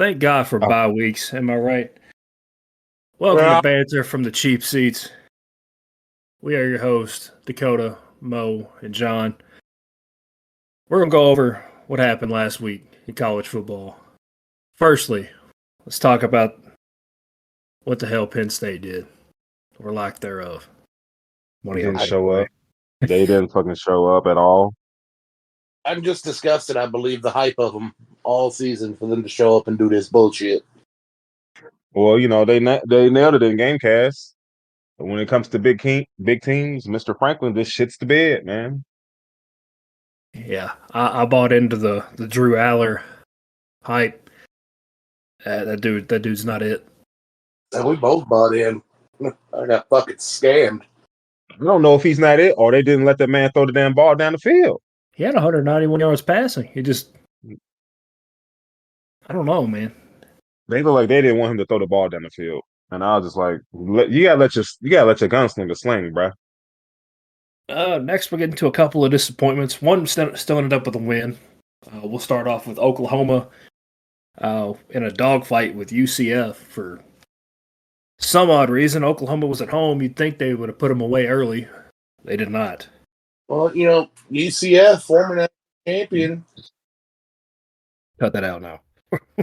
Thank God for bye weeks. Am I right? Welcome to Banter from the Cheap Seats. We are your hosts, Dakota, Mo, and John. We're going to go over what happened last week in college football. Firstly, let's talk about what the hell Penn State did, or lack thereof. They didn't show up. They didn't fucking show up at all. I'm just disgusted. I believe the hype of them all season for them to show up and do this bullshit. Well, you know, they nailed it in GameCast. But when it comes to big teams, Mr. Franklin just shits the bed, man. Yeah, I bought into the Drew Aller hype. That dude's not it. And we both bought in. I got fucking scammed. I don't know if he's not it, or they didn't let that man throw the damn ball down the field. He had 191 yards passing. He just, I don't know, man. They look like they didn't want him to throw the ball down the field, and I was just like, you gotta let your gunslinger sling, bro. Next, we'll get into a couple of disappointments. One still ended up with a win. We'll start off with Oklahoma in a dogfight with UCF for some odd reason. Oklahoma was at home. You'd think they would have put them away early. They did not. Well, you know, UCF, former national champion. Cut that out now.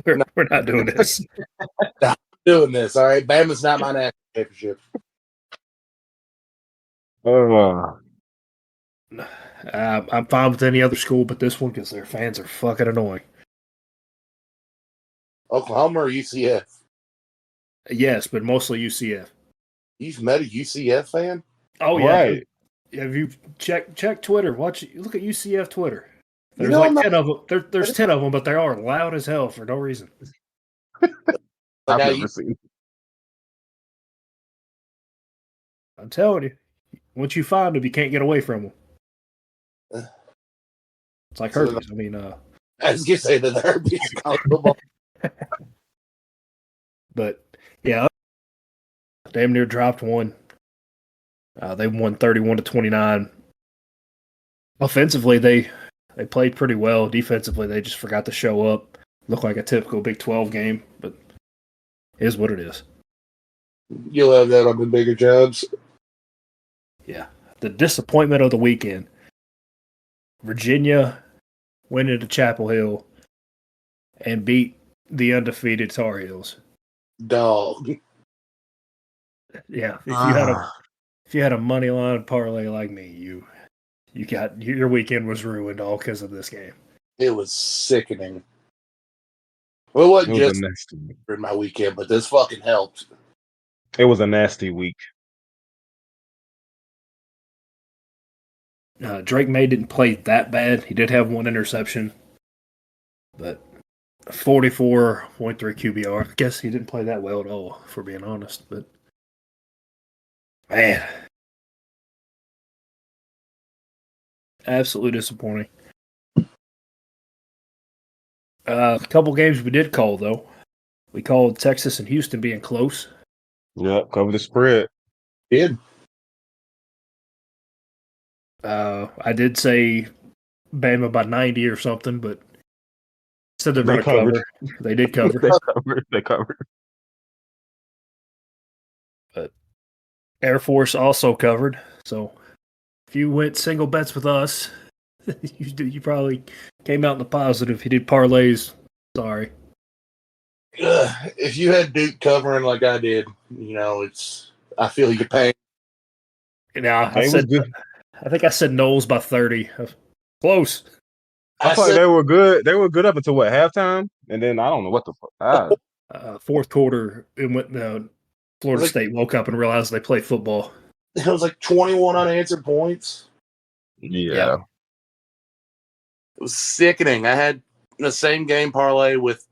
We're not doing this. Not doing this, all right? Bama's not my national championship. I'm fine with any other school but this one because their fans are fucking annoying. Oklahoma or UCF? Yes, but mostly UCF. You've met a UCF fan? Oh, yeah. Right. Have you check Twitter? Look at UCF Twitter. There's 10 of them. There's 10 of them, but they are loud as hell for no reason. I've never seen. I'm telling you, once you find them, you can't get away from them. It's like herpes. I was gonna say that the herpes is college football. But yeah, damn near dropped one. They won 31-29. Offensively, they played pretty well. Defensively, they just forgot to show up. Looked like a typical Big 12 game, but it is what it is. You'll have that on the bigger jobs. Yeah. The disappointment of the weekend. Virginia went into Chapel Hill and beat the undefeated Tar Heels. Dog. Yeah. If you had a money line parlay like me, your weekend was ruined all because of this game. It was sickening. Well, it wasn't just in my weekend, but this fucking helped. It was a nasty week. Drake May didn't play that bad. He did have one interception, but 44.3 QBR. I guess he didn't play that well at all, for being honest. But man, absolutely disappointing. A couple games we did call, though. We called Texas and Houston being close. Yep, cover the spread. Did. I did say Bama by 90 or something, but said they're going to cover. They did cover. They covered. But Air Force also covered. So if you went single bets with us, you probably came out in the positive. You did parlays. Sorry. If you had Duke covering like I did, I feel your pain. I think I said Knowles by 30. Close. I thought they were good. They were good up until halftime, and then I don't know what the fuck. Fourth quarter, it went. Florida State woke up and realized they play football. It was like 21 unanswered points. Yeah. It was sickening. I had the same game parlay with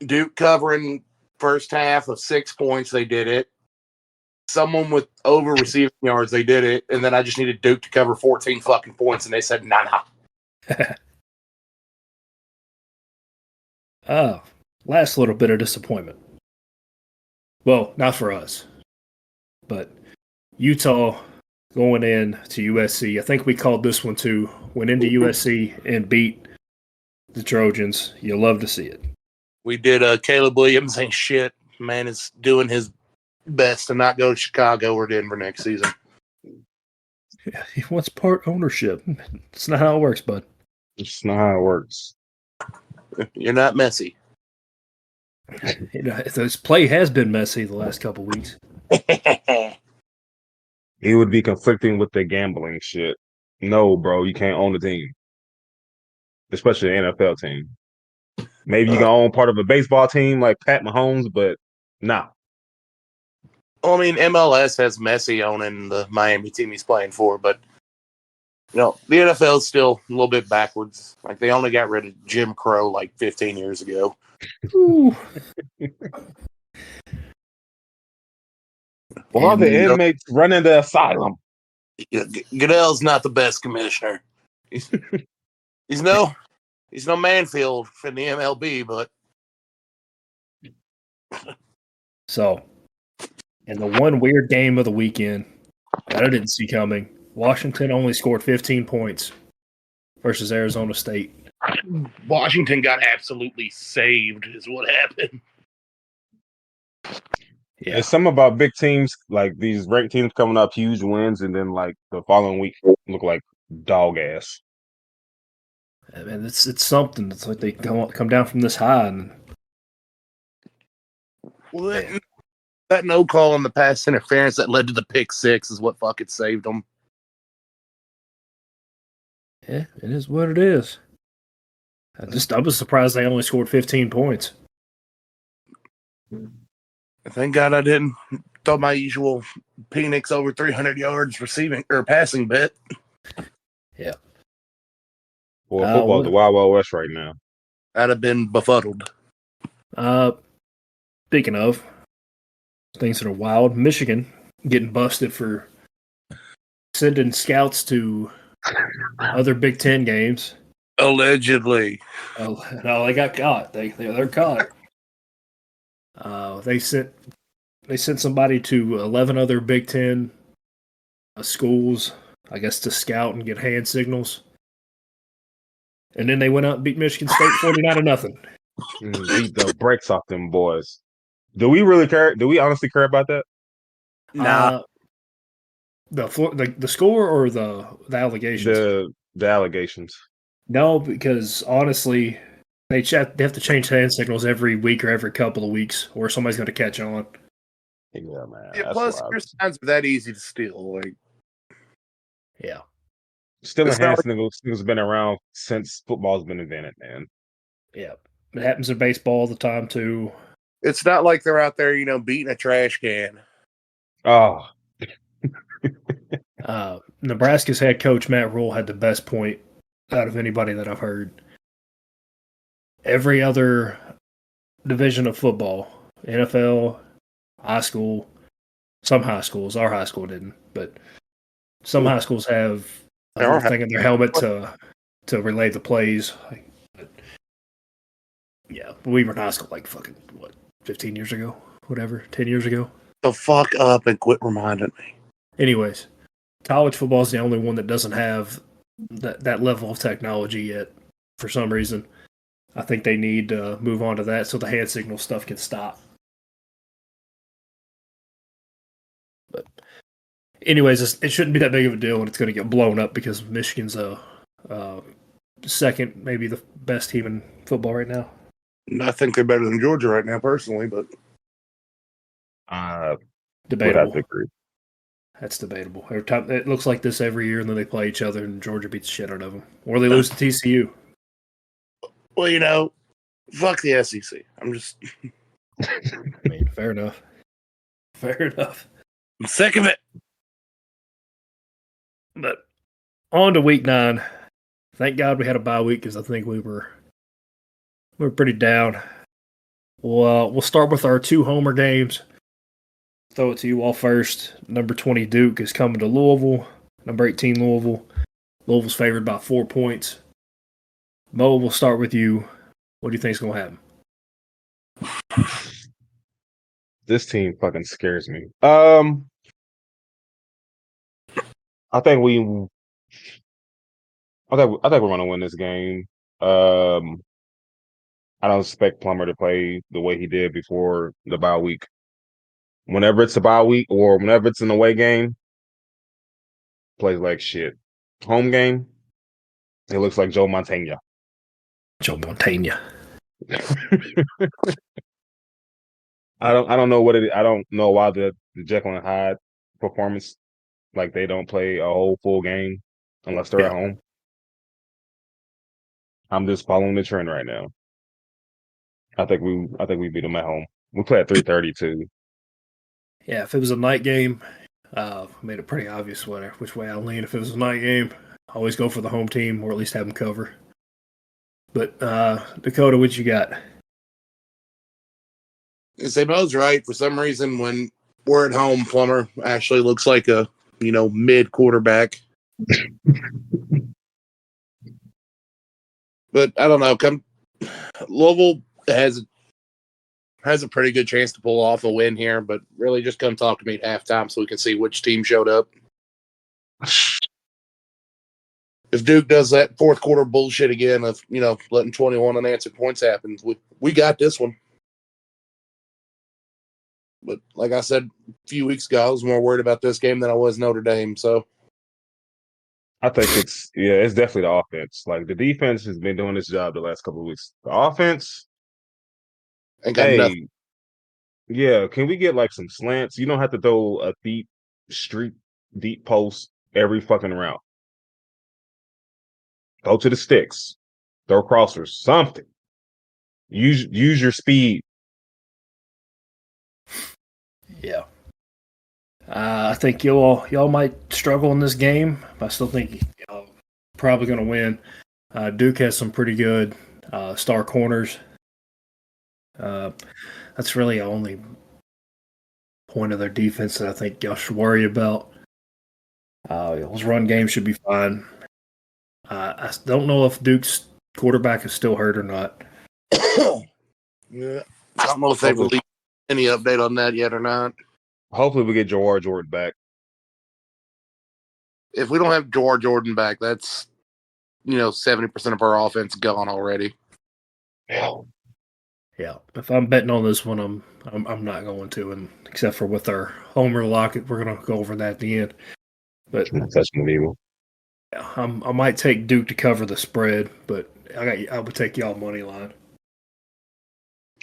Duke covering first half of 6 points. They did it. Someone with over receiving yards, they did it. And then I just needed Duke to cover 14 fucking points, and they said, nah. Last little bit of disappointment. Well, not for us, but Utah going in to USC. I think we called this one too. Went into USC and beat the Trojans. You love to see it. We did Caleb Williams ain't shit. Man is doing his best to not go to Chicago or Denver next season. Yeah, he wants part ownership. It's not how it works, bud. It's not how it works. You're not Messi. This play has been messy the last couple weeks. He would be conflicting with the gambling shit. No, bro, you can't own the team, especially an NFL team. Maybe you can own part of a baseball team like Pat Mahomes, but nah. Well, I mean, MLS has Messi owning the Miami team he's playing for, but the NFL is still a little bit backwards. Like they only got rid of Jim Crow like 15 years ago. Well, the inmates running the asylum. Goodell's not the best commissioner. He's no Manfield in the MLB, but so. And the one weird game of the weekend that I didn't see coming, Washington only scored 15 points versus Arizona State. Washington got absolutely saved is what happened. Yeah. It's something about big teams, like these ranked teams coming up huge wins, and then like the following week look like dog ass. I mean, it's something. It's like they come down from this high. And that no call on the pass interference that led to the pick six is what fucking saved them. Yeah, it is what it is. I was surprised they only scored 15 points. Thank God I didn't throw my usual Penix over 300 yards receiving or passing bet. Yeah. Well, football's the Wild Wild West right now. I'd have been befuddled. Speaking of things that are wild, Michigan getting busted for sending scouts to other Big Ten games. Allegedly. Oh no, they got caught. They're caught. They sent somebody to 11 other Big Ten schools, I guess, to scout and get hand signals. And then they went out and beat Michigan State 49-0. Beat the brakes off them boys. Do we really care? Do we honestly care about that? Nah. The score or the allegations? The allegations. No, because honestly, they have to change hand signals every week or every couple of weeks, or somebody's going to catch on. Yeah, man. Yeah, plus, your signs are that easy to steal. Like, yeah. Stealing hand signals has been around since football's been invented, man. Yeah. It happens in baseball all the time, too. It's not like they're out there, beating a trash can. Oh. Nebraska's head coach, Matt Rule, had the best point out of anybody that I've heard. Every other division of football, NFL, high school, some high schools, our high school didn't, but some high schools have a thing in their helmet to relay the plays. Yeah, we were in high school like fucking, 15 years ago? Whatever, 10 years ago? The fuck up and quit reminding me. Anyways, college football is the only one that doesn't have that level of technology yet for some reason. I think they need to move on to that so the hand signal stuff can stop. But anyways, it shouldn't be that big of a deal when it's going to get blown up because Michigan's second, maybe the best team in football right now. I think they're better than Georgia right now, personally, but debatable. That's debatable. Every time it looks like this every year, and then they play each other, and Georgia beats the shit out of them, or they lose to TCU. Well, fuck the SEC. I'm just. I mean, fair enough. Fair enough. I'm sick of it. But on to week 9. Thank God we had a bye week because I think we were pretty down. We'll start with our 2 homer games. Throw it to you all first. Number 20 Duke is coming to Louisville. Number 18 Louisville. Louisville's favored by 4 points. Mo, we'll start with you. What do you think is going to happen? This team fucking scares me. I think we're gonna win this game. I don't expect Plummer to play the way he did before the bye week. Whenever it's a bye week or whenever it's an away game, plays like shit. Home game, it looks like Joe Montana. Joe Montana. I don't know what it. I don't know why the Jekyll and Hyde performance, like they don't play a whole full game unless they're at home. I'm just following the trend right now. I think we beat them at home. We play at 3:30 too. Yeah, if it was a night game, made it pretty obvious which way I lean. If it was a night game, I always go for the home team or at least have them cover. But Dakota, what you got? Say Mo's right. For some reason, when we're at home, Plummer actually looks like a mid quarterback. But I don't know. Louisville has a pretty good chance to pull off a win here, but really just come talk to me at halftime so we can see which team showed up. If Duke does that fourth quarter bullshit again of, letting 21 unanswered points happen, we got this one. But like I said a few weeks ago, I was more worried about this game than I was Notre Dame. So I think it's definitely the offense. Like the defense has been doing this job the last couple of weeks. The offense, ain't got nothing. Yeah, can we get like some slants? You don't have to throw a deep post every fucking round. Go to the sticks, throw crossers, something. Use your speed. Yeah. I think y'all might struggle in this game, but I still think y'all probably going to win. Duke has some pretty good star corners. That's really the only point of their defense that I think y'all should worry about. Y'all's run game should be fine. I don't know if Duke's quarterback is still hurt or not. Yeah. I don't know if they've released any update on that yet or not. Hopefully we get Jawar Jordan back. If we don't have Jawar Jordan back, that's 70% of our offense gone already. Yeah, if I'm betting on this one, I'm not going to, and except for with our homer lock, we're gonna go over that at the end. But that's evil. Yeah, I might take Duke to cover the spread, but I would take y'all money line.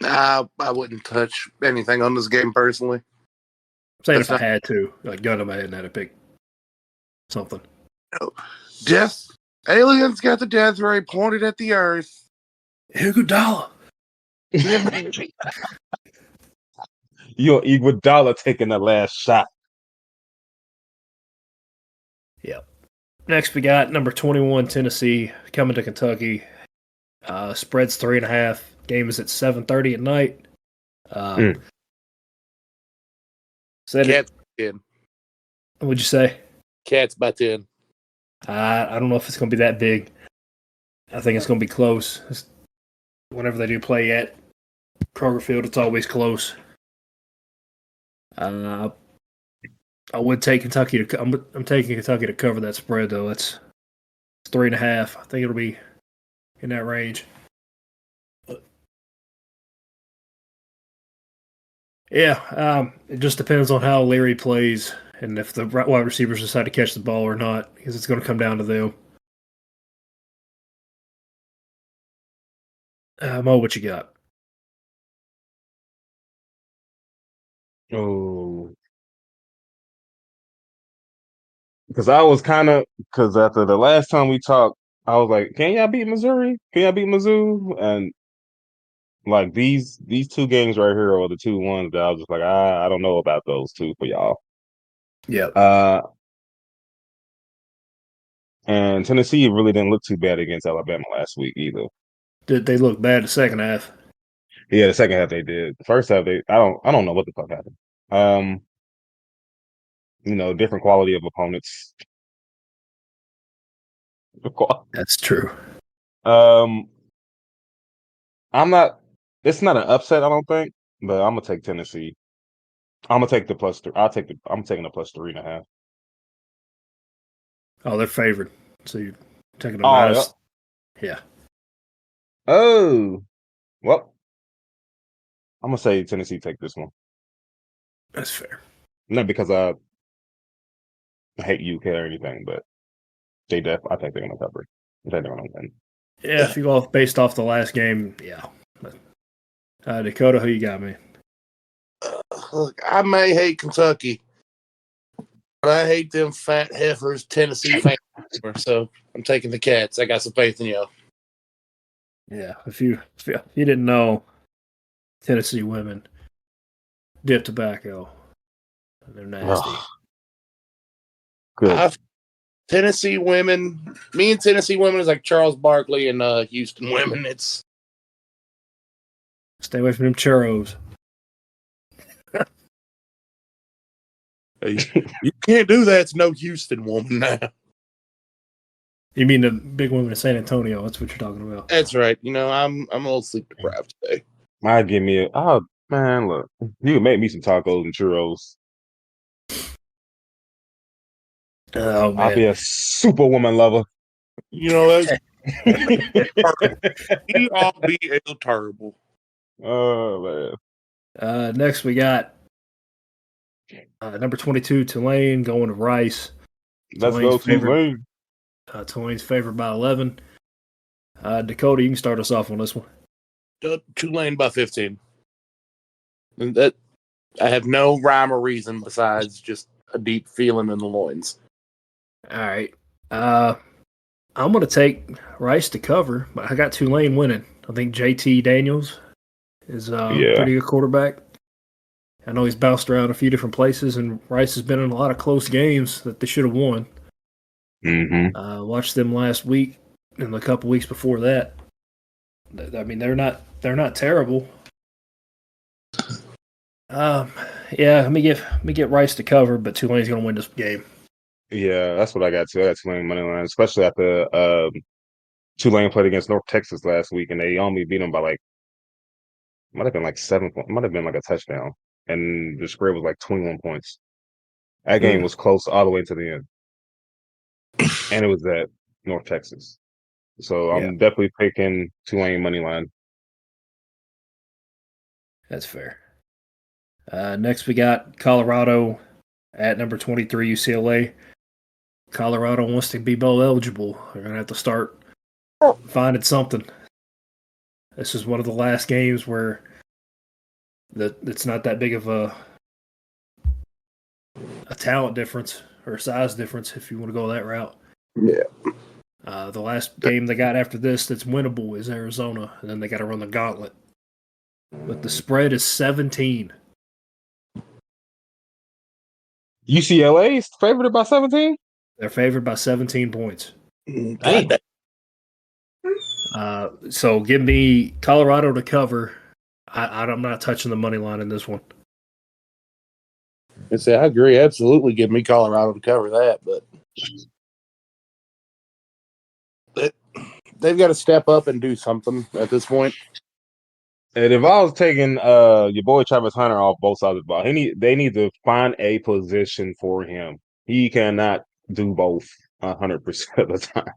I wouldn't touch anything on this game personally. I'm saying if I had to, like gun to my head and had to pick something. Death. Aliens got the death ray pointed at the earth. Iguodala. You're Iguodala taking the last shot. Yep. Next, we got number 21 Tennessee coming to Kentucky. Spread's 3.5. Game is at 7:30 at night. Cats by 10. What'd you say? Cats by 10. I don't know if it's going to be that big. I think it's going to be close. Whenever they do play at Kroger Field, it's always close. I would take Kentucky to. I'm taking Kentucky to cover that spread though. It's 3.5. I think it'll be in that range. Yeah, it just depends on how Leary plays and if the wide receivers decide to catch the ball or not, because it's going to come down to them. Mo, what you got? Oh, because after the last time we talked, I was like, "Can y'all beat Missouri? Can y'all beat Mizzou?" And like these two games right here are the two ones that I was just like, I don't know about those two for y'all. Yeah. And Tennessee really didn't look too bad against Alabama last week either. Did they look bad the second half? Yeah, the second half they did. The first half I don't know what the fuck happened. Different quality of opponents. That's true. It's not an upset, I don't think, but I'm gonna take Tennessee. I'm gonna take the plus 3. I'm taking the plus 3.5. Oh, they're favored. So you're taking a Oh, minus. Yeah. Oh. Well, I'm gonna say Tennessee take this one. That's fair. Not because I hate UK or anything, but I think they're gonna cover. I think they're gonna win. Yeah, if you go based off the last game, yeah. Dakota, who you got, man? Look, I may hate Kentucky, but I hate them fat heifers, Tennessee fans. So I'm taking the Cats. I got some faith in y'all. Yeah, if you didn't know, Tennessee women dip tobacco. They're nasty. Oh, good. Tennessee women, me and Tennessee women is like Charles Barkley and Houston women. It's Stay away from them churros. you can't do that. It's no Houston woman now. You mean the big woman in San Antonio? That's what you're talking about. That's right. You know, I'm a little sleep deprived today. Might give me man, look, you can make me some tacos and churros. Oh man, I'll be a superwoman lover. You know, that's we all be terrible. Oh man. Next we got number 22 Tulane going to Rice. let's go Tulane. Tulane's favored by 11. Dakota, you can start us off on this one. Tulane by 15. And that I have no rhyme or reason besides just a deep feeling in the loins. All right. I'm going to take Rice to cover, but I got Tulane winning. I think JT Daniels is a pretty good quarterback. I know he's bounced around a few different places, and Rice has been in a lot of close games that they should have won. Mm-hmm. Watched them last week and a couple weeks before that. I mean, they're not terrible. Yeah, let me get Rice to cover, but Tulane's going to win this game. Yeah, that's what I got too. I got Tulane money line, especially after Tulane played against North Texas last week, and they only beat them by might have been like 7 points, might have been like a touchdown, and the spread was like 21 points. That game was close all the way to the end, and it was at North Texas. So I'm definitely picking Tulane money line. That's fair. Next, we got Colorado at number 23, UCLA. Colorado wants to be bowl eligible. They're going to have to start finding something. This is one of the last games where it's not that big of a talent difference or size difference if you want to go that route. Yeah. The last game they got after this that's winnable is Arizona, and then they got to run the gauntlet. But the spread is 17. UCLA is favored by 17? They're favored by 17 points. Dang. So give me Colorado to cover. I'm not touching the money line in this one. I agree. Absolutely give me Colorado to cover that, but they've got to step up and do something at this point. And if I was taking your boy Travis Hunter off both sides of the ball, they need to find a position for him. He cannot do both 100% of the time.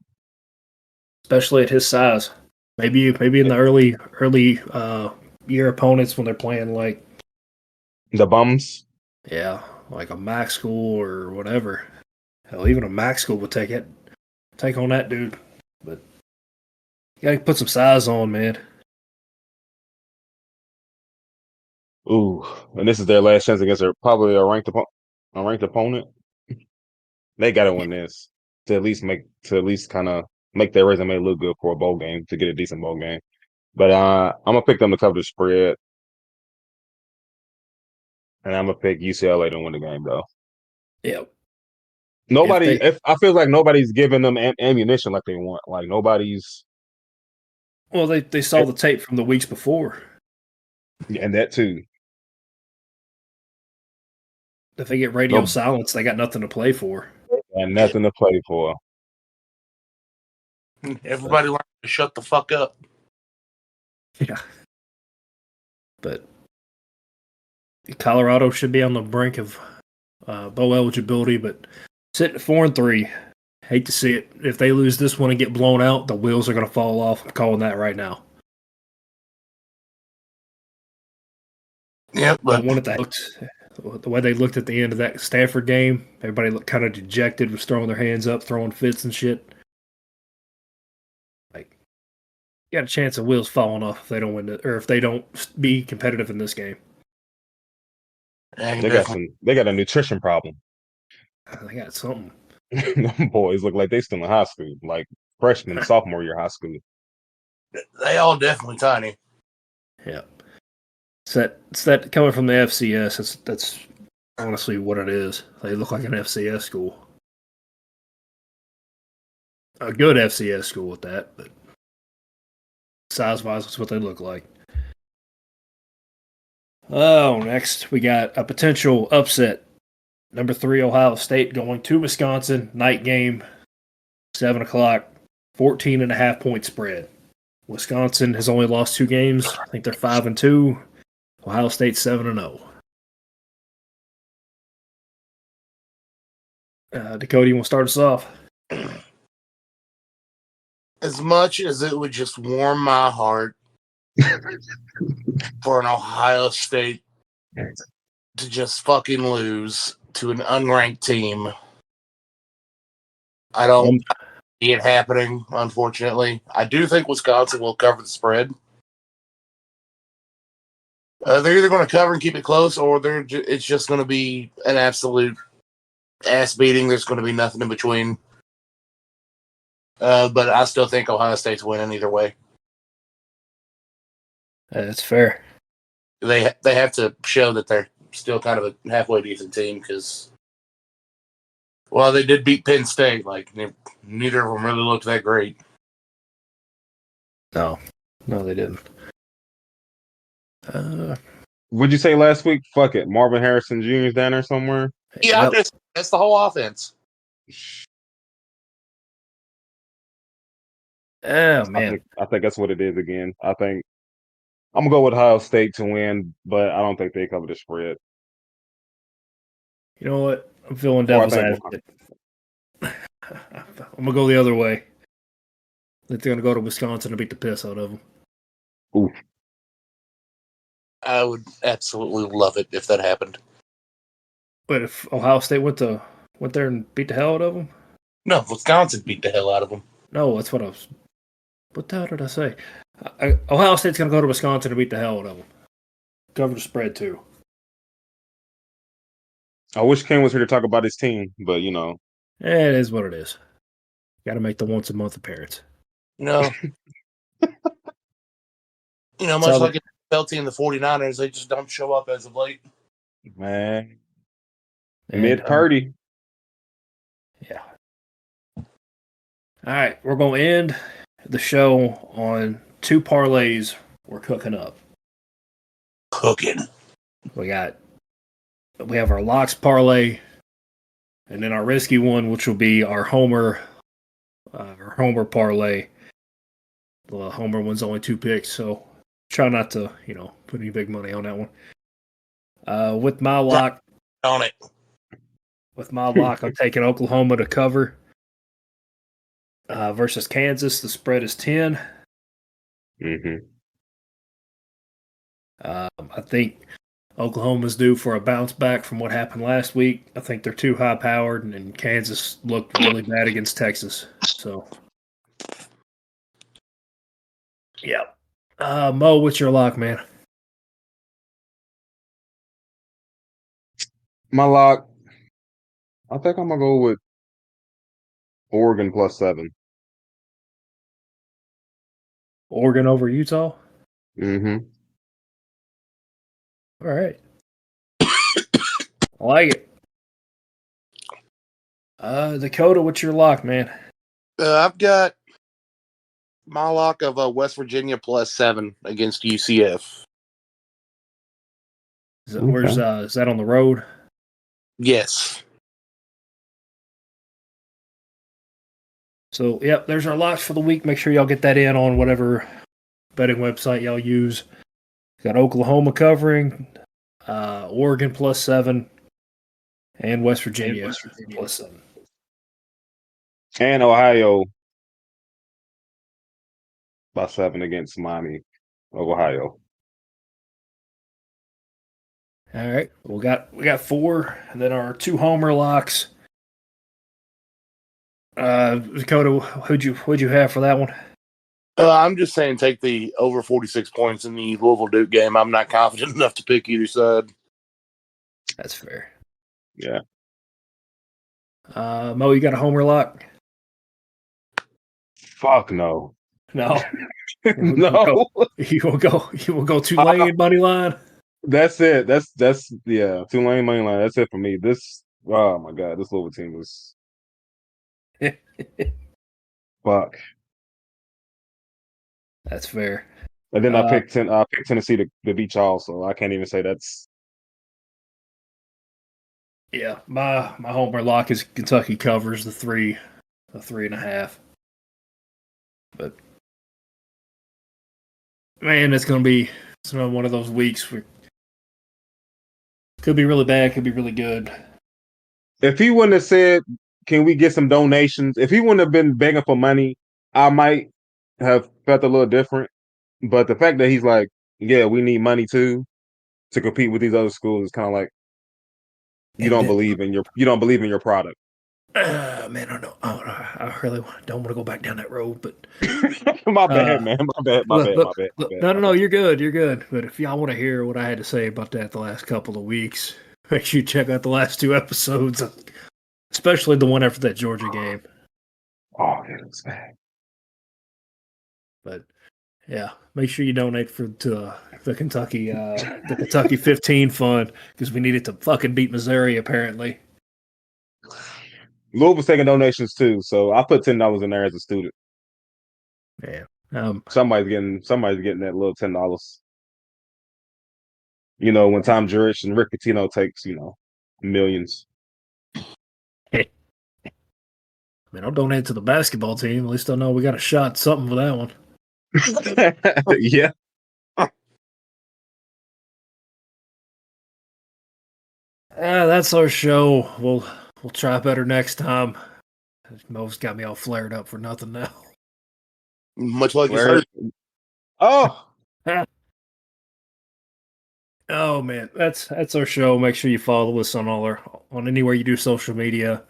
Especially at his size. Maybe in the early year opponents when they're playing like the bums. Yeah, like a Mac school or whatever. Hell, even a Mac school would take on that dude. But you gotta put some size on, man. Ooh, and this is their last chance against probably a ranked opponent. They gotta win this to at least kind of make their resume look good for a bowl game, to get a decent bowl game. But I'm gonna pick them to cover the spread, and I'm gonna pick UCLA to win the game though. Yeah. I feel like nobody's giving them ammunition like they want. Like nobody's. Well, they saw the tape from the weeks before. And that too. If they get radio silence, they got nothing to play for. And nothing to play for. Everybody learn to shut the fuck up. Yeah. But Colorado should be on the brink of bowl eligibility, but sitting at 4-3. Hate to see it. If they lose this one and get blown out, the wheels are going to fall off. I'm calling that right now. Yeah, but the way they looked at the end of that Stanford game, everybody looked kind of dejected, was throwing their hands up, throwing fits and shit. Like, you got a chance of wheels falling off if they don't win it, or if they don't be competitive in this game. yeah, they got a nutrition problem. They got something. Them boys look like they still in high school, like freshman, sophomore year high school. they all definitely tiny. Yeah. It's that coming from the FCS. That's honestly what it is. They look like an FCS school. A good FCS school at that, but size-wise, that's what they look like. Oh, next we got a potential upset. Number 3, Ohio State going to Wisconsin. Night game, 7 o'clock, 14.5-point spread. Wisconsin has only lost 2 games. I think they're 5-2. Ohio State 7-0. Dakota, you want to start us off? As much as it would just warm my heart for an Ohio State to just fucking lose to an unranked team, I don't see it happening, unfortunately. I do think Wisconsin will cover the spread. They're either going to cover and keep it close, or it's just going to be an absolute ass beating. There's going to be nothing in between. But I still think Ohio State's winning either way. That's fair. They have to show that they're still kind of a halfway decent team because, well, they did beat Penn State. Like, neither of them really looked that great. No, they didn't. What'd you say last week? Fuck it, Marvin Harrison Jr. is down there somewhere. Yeah, that's the whole offense. Oh man, I think that's what it is again. I think I'm gonna go with Ohio State to win, but I don't think they cover the spread. You know what? I'm feeling devil's advocate. I'm gonna go the other way. I think they're gonna go to Wisconsin and beat the piss out of them. Oof. I would absolutely love it if that happened. But if Ohio State went there and beat the hell out of them? No, Wisconsin beat the hell out of them. No, that's what I was. What the hell did I say? Ohio State's gonna go to Wisconsin and beat the hell out of them. Cover the spread too. I wish Ken was here to talk about his team, but It is what it is. Got to make the once a month appearance. No. Much like Felty and the 49ers, they just don't show up as of late. Man. Mid Purdy. Yeah. All right, we're going to end the show on 2 parlays we're cooking up. We have our locks parlay, and then our risky one, which will be our homer parlay. The homer one's only 2 picks, so try not to, put any big money on that one. With my lock on it. With my lock, I'm taking Oklahoma to cover versus Kansas. The spread is 10. Mm-hmm. I think Oklahoma's due for a bounce back from what happened last week. I think they're too high powered, and Kansas looked really bad against Texas. So, yeah. Mo, what's your lock, man? My lock, I think I'm going to go with Oregon +7. Oregon over Utah? Mm-hmm. All right. I like it. Dakota, what's your lock, man? I've got my lock of West Virginia +7 against UCF. Is that on the road? Yes. So, yep, there's our locks for the week. Make sure y'all get that in on whatever betting website y'all use. Got Oklahoma covering, Oregon +7, and West Virginia +7. And Ohio +7 against Miami of Ohio. All right, we got 4, and then our 2 homer locks. Dakota, who'd you have for that one? I'm just saying, take the over 46 points in the Louisville Duke game. I'm not confident enough to pick either side. That's fair. Yeah. Mo, you got a homer lock? Fuck no. No. No. You will go Tulane money line. That's it. That's Tulane money line. That's it for me. Oh my god, this Louisville team was fuck. That's fair. And then I picked Tennessee to beat y'all, so I can't even say that's. Yeah, my homer lock is Kentucky covers the 3.5. But man, it's gonna be one of those weeks where could be really bad, could be really good. If he wouldn't have said, "Can we get some donations?" If he wouldn't have been begging for money, I might have felt a little different. But the fact that he's like, "Yeah, we need money too to compete with these other schools," is kind of like you don't believe in your product. Man, I don't know. I really don't want to go back down that road, but my bad, man. My bad. No, you're good. But if y'all want to hear what I had to say about that the last couple of weeks, make sure you check out the last 2 episodes, especially the one after that Georgia game. Oh, yeah, that's bad. But yeah, make sure you donate to the Kentucky 15 fund because we needed to fucking beat Missouri apparently. Louisville's taking donations too, so I put $10 in there as a student. Yeah. Somebody's getting that little $10. When Tom Jurich and Rick Pitino takes, millions. Man, I'll donate to the basketball team. At least I know we got a shot, something for that one. Yeah. That's our show. We'll try better next time. Mo's got me all flared up for nothing now. Much like his hurt. Oh. Oh man, that's our show. Make sure you follow us on anywhere you do social media.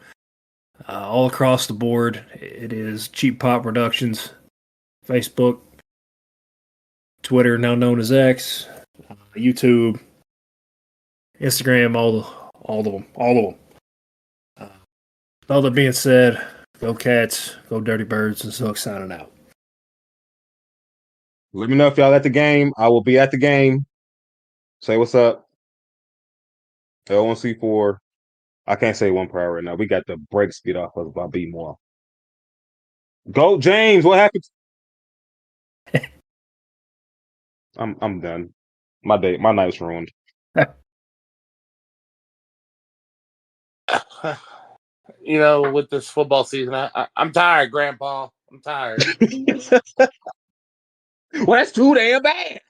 All across the board. It is Cheap Pop Productions. Facebook, Twitter, now known as X, YouTube, Instagram, all of them. With all that being said, go Cats, go Dirty Birds, and Zook signing out. Let me know if y'all at the game. I will be at the game. Say what's up. L1C4. I can't say one prayer right now. We got the brakes beat off us by B more. Go James. What happened? I'm done. My night's ruined. With this football season, I'm tired, Grandpa. I'm tired. Well, that's too damn bad.